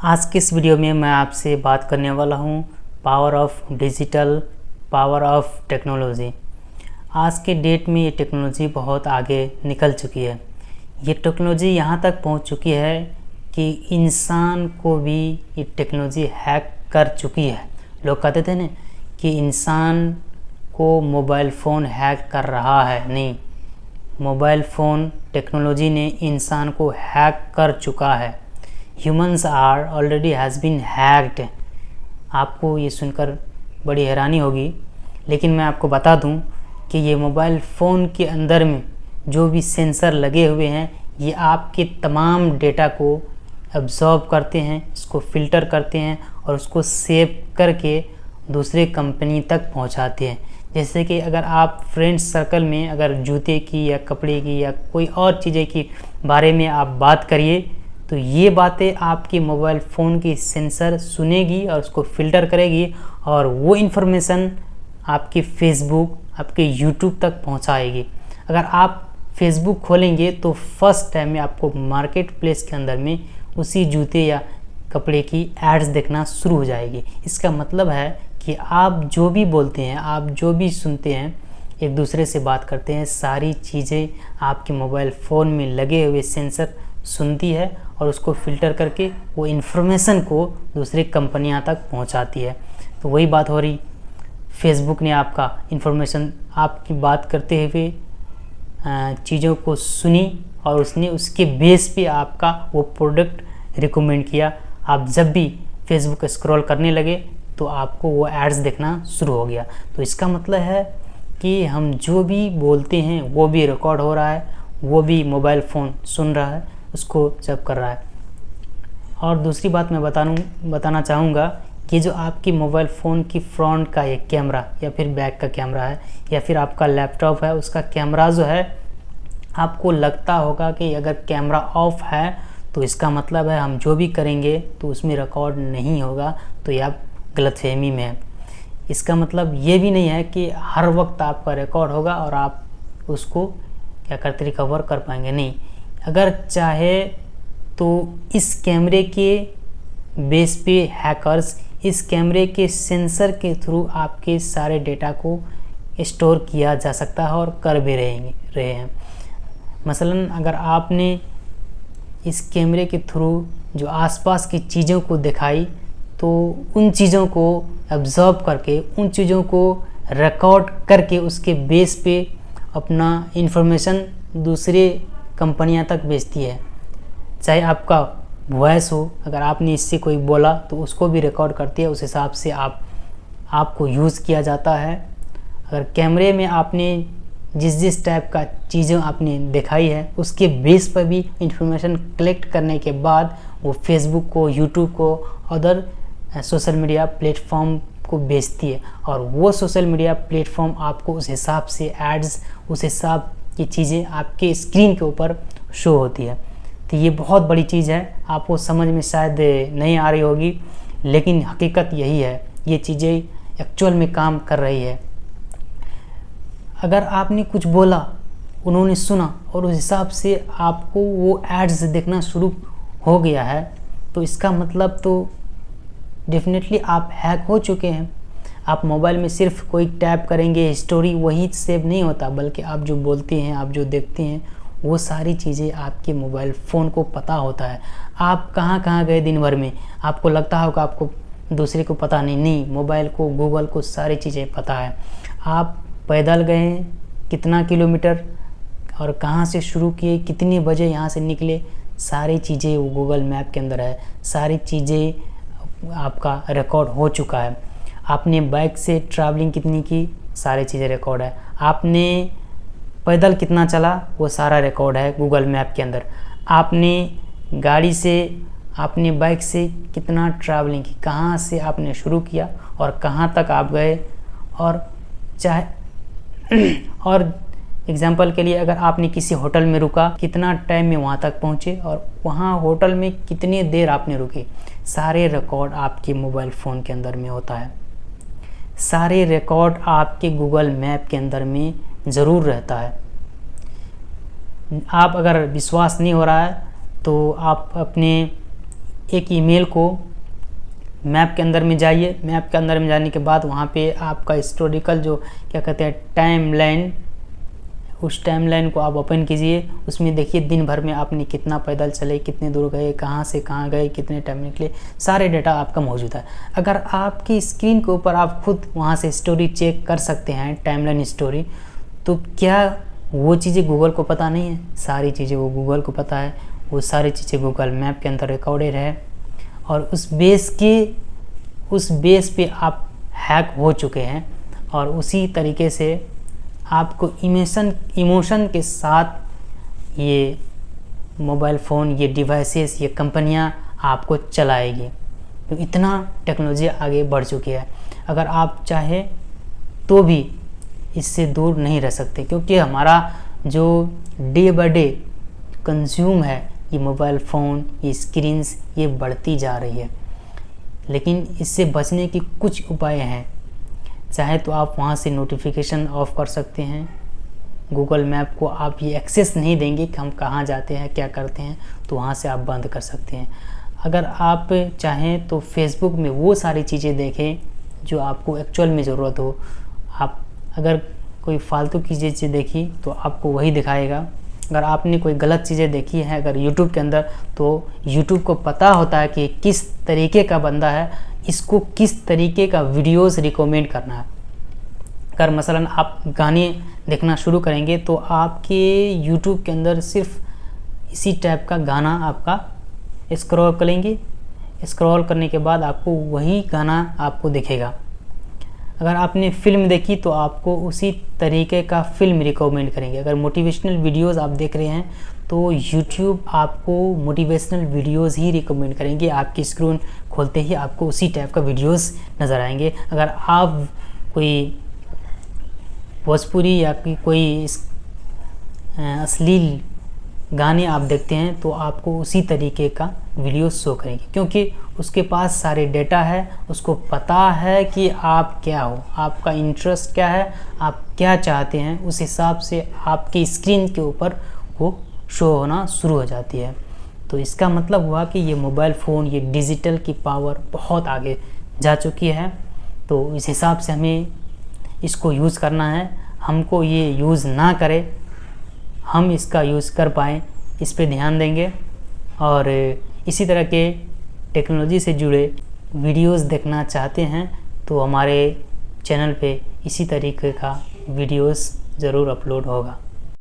आज के इस वीडियो में मैं आपसे बात करने वाला हूँ power of digital, power of technology. आज के डेट में ये टेक्नोलॉजी बहुत आगे निकल चुकी है। ये टेक्नोलॉजी यहाँ तक पहुँच चुकी है कि इंसान को भी ये टेक्नोलॉजी हैक कर चुकी है। लोग कहते थे ना कि इंसान को मोबाइल फ़ोन हैक कर रहा है, नहीं, मोबाइल फ़ोन टेक्नोलॉजी ने इंसान को हैक कर चुका है। Humans are already has been hacked. आपको ये सुनकर बड़ी हैरानी होगी, लेकिन मैं आपको बता दूं कि ये मोबाइल फ़ोन के अंदर में जो भी सेंसर लगे हुए हैं, ये आपके तमाम डेटा को एब्जॉर्ब करते हैं, इसको फ़िल्टर करते हैं और उसको सेव करके दूसरे कंपनी तक पहुंचाते हैं। जैसे कि अगर आप फ्रेंड्स सर्कल में अगर जूते की या कपड़े की या कोई और चीज़ें की बारे में आप बात करिए, तो ये बातें आपके मोबाइल फ़ोन की सेंसर सुनेगी और उसको फ़िल्टर करेगी और वो इन्फॉर्मेशन आपके फेसबुक, आपके यूट्यूब तक पहुंचाएगी। अगर आप फेसबुक खोलेंगे तो फर्स्ट टाइम में आपको मार्केट प्लेस के अंदर में उसी जूते या कपड़े की एड्स देखना शुरू हो जाएगी। इसका मतलब है कि आप जो भी बोलते हैं, आप जो भी सुनते हैं, एक दूसरे से बात करते हैं, सारी चीज़ें आपके मोबाइल फ़ोन में लगे हुए सेंसर सुनती है और उसको फ़िल्टर करके वो इन्फॉर्मेशन को दूसरी कंपनियां तक पहुंचाती है। तो वही बात हो रही, फेसबुक ने आपका इन्फॉर्मेशन, आपकी बात करते हुए चीज़ों को सुनी और उसने उसके बेस पे आपका वो प्रोडक्ट रिकमेंड किया। आप जब भी फेसबुक स्क्रॉल करने लगे तो आपको वो एड्स देखना शुरू हो गया। तो इसका मतलब है कि हम जो भी बोलते हैं वो भी रिकॉर्ड हो रहा है, वो भी मोबाइल फ़ोन सुन रहा है, उसको जब कर रहा है। और दूसरी बात मैं बताना चाहूँगा कि जो आपकी मोबाइल फ़ोन की फ्रंट का एक कैमरा या फिर बैक का कैमरा है या फिर आपका लैपटॉप है, उसका कैमरा जो है, आपको लगता होगा कि अगर कैमरा ऑफ है तो इसका मतलब है हम जो भी करेंगे तो उसमें रिकॉर्ड नहीं होगा, तो ये आप गलतफहमी में है। इसका मतलब ये भी नहीं है कि हर वक्त आपका रिकॉर्ड होगा और आप उसको क्या करते रिकवर कर पाएंगे, नहीं। अगर चाहे तो इस कैमरे के बेस पे हैकर्स इस कैमरे के सेंसर के थ्रू आपके सारे डेटा को स्टोर किया जा सकता है और कर भी रहे हैं। मसलन अगर आपने इस कैमरे के थ्रू जो आसपास की चीज़ों को दिखाई, तो उन चीज़ों को एब्जॉर्ब करके, उन चीज़ों को रिकॉर्ड करके उसके बेस पे अपना इंफॉर्मेशन दूसरे कंपनियां तक बेचती है। चाहे आपका वॉइस हो, अगर आपने इससे कोई बोला तो उसको भी रिकॉर्ड करती है, उस हिसाब से आपको यूज़ किया जाता है। अगर कैमरे में आपने जिस टाइप का चीज़ें आपने दिखाई है उसके बेस पर भी इंफॉर्मेशन कलेक्ट करने के बाद वो फेसबुक को, यूट्यूब को, अदर सोशल मीडिया प्लेटफॉर्म को बेचती है और वो सोशल मीडिया प्लेटफॉर्म आपको उस हिसाब से एड्स, उस हिसाब की चीज़ें आपके स्क्रीन के ऊपर शो होती है। तो ये बहुत बड़ी चीज़ है, आपको समझ में शायद नहीं आ रही होगी, लेकिन हकीकत यही है, ये चीज़ें एक्चुअल में काम कर रही है। अगर आपने कुछ बोला, उन्होंने सुना और उस हिसाब से आपको वो एड्स देखना शुरू हो गया है, तो इसका मतलब तो डेफिनेटली आप हैक हो चुके हैं। आप मोबाइल में सिर्फ कोई टैप करेंगे, हिस्टोरी वही सेव नहीं होता, बल्कि आप जो बोलते हैं, आप जो देखते हैं, वो सारी चीज़ें आपके मोबाइल फ़ोन को पता होता है। आप कहाँ कहाँ गए दिन भर में, आपको लगता होगा आपको दूसरे को पता नहीं, मोबाइल को, गूगल को सारी चीज़ें पता है। आप पैदल गए हैं कितना किलोमीटर और कहाँ से शुरू किए, कितने बजे यहाँ से निकले, सारी चीज़ें वो गूगल मैप के अंदर है। सारी चीज़ें आपका रिकॉर्ड हो चुका है। आपने बाइक से ट्रैवलिंग कितनी की, सारी चीज़ें रिकॉर्ड है। आपने पैदल कितना चला, वो सारा रिकॉर्ड है गूगल मैप के अंदर। आपने गाड़ी से, आपने बाइक से कितना ट्रैवलिंग की, कहाँ से आपने शुरू किया और कहाँ तक आप गए, और चाहे और एग्जाम्पल के लिए अगर आपने किसी होटल में रुका, कितना टाइम में वहाँ तक पहुँचे और वहाँ होटल में कितनी देर आपने रुके, सारे रिकॉर्ड आपके मोबाइल फ़ोन के अंदर में होता है। सारे रिकॉर्ड आपके गूगल मैप के अंदर में ज़रूर रहता है। आप अगर विश्वास नहीं हो रहा है तो आप अपने एक ईमेल को मैप के अंदर में जाइए। मैप के अंदर में जाने के बाद वहाँ पे आपका हिस्टोरिकल जो क्या कहते हैं टाइमलाइन, उस टाइमलाइन को आप ओपन कीजिए। उसमें देखिए दिन भर में आपने कितना पैदल चले, कितने दूर गए, कहाँ से कहाँ गए, कितने टाइम निकले, सारे डाटा आपका मौजूद है। अगर आपकी स्क्रीन के ऊपर आप खुद वहाँ से स्टोरी चेक कर सकते हैं, टाइमलाइन स्टोरी, तो क्या वो चीज़ें गूगल को पता नहीं है? सारी चीज़ें वो गूगल को पता है। वो सारी चीज़ें गूगल मैप के अंदर रिकॉर्डेड है और उस बेस पे आप हैक हो चुके हैं। और उसी तरीके से आपको इमोशन के साथ ये मोबाइल फ़ोन, ये डिवाइसेस, ये कंपनियां आपको चलाएगी। तो इतना टेक्नोलॉजी आगे बढ़ चुकी है। अगर आप चाहे तो भी इससे दूर नहीं रह सकते, क्योंकि हमारा जो डे बाय डे कंज्यूम है, ये मोबाइल फ़ोन, ये स्क्रीन्स, ये बढ़ती जा रही है। लेकिन इससे बचने की कुछ उपाय हैं। चाहे तो आप वहाँ से नोटिफिकेशन ऑफ कर सकते हैं। गूगल मैप को आप ये एक्सेस नहीं देंगे कि हम कहाँ जाते हैं, क्या करते हैं, तो वहाँ से आप बंद कर सकते हैं। अगर आप चाहें तो फेसबुक में वो सारी चीज़ें देखें जो आपको एक्चुअल में ज़रूरत हो। आप अगर कोई फालतू की चीज़ें देखी तो आपको वही दिखाएगा। अगर आपने कोई गलत चीज़ें देखी है अगर यूट्यूब के अंदर, तो यूट्यूब को पता होता है कि किस तरीके का बंदा है, इसको किस तरीके का वीडियोस रिकमेंड करना है। अगर मसलन आप गाने देखना शुरू करेंगे तो आपके यूट्यूब के अंदर सिर्फ इसी टाइप का गाना आपका स्क्रॉल करेंगे। स्क्रॉल करने के बाद आपको वही गाना आपको दिखेगा। अगर आपने फ़िल्म देखी तो आपको उसी तरीके का फ़िल्म रिकमेंड करेंगे। अगर मोटिवेशनल वीडियोस आप देख रहे हैं तो यूट्यूब आपको मोटिवेशनल वीडियोस ही रिकमेंड करेंगे। आपकी स्क्रीन खोलते ही आपको उसी टाइप का वीडियोस नज़र आएंगे। अगर आप कोई भोजपुरी या कोई अश्लील गाने आप देखते हैं तो आपको उसी तरीके का वीडियो शो करेंगे, क्योंकि उसके पास सारे डेटा है। उसको पता है कि आप क्या हो, आपका इंटरेस्ट क्या है, आप क्या चाहते हैं। उस हिसाब से आपकी स्क्रीन के ऊपर वो शो होना शुरू हो जाती है। तो इसका मतलब हुआ कि ये मोबाइल फ़ोन, ये डिजिटल की पावर बहुत आगे जा चुकी है। तो इस हिसाब से हमें इसको यूज़ करना है। हमको ये यूज़ ना करें, हम इसका यूज़ कर पाएँ, इस पे ध्यान देंगे। और इसी तरह के टेक्नोलॉजी से जुड़े वीडियोस देखना चाहते हैं तो हमारे चैनल पे इसी तरीके का वीडियोस ज़रूर अपलोड होगा।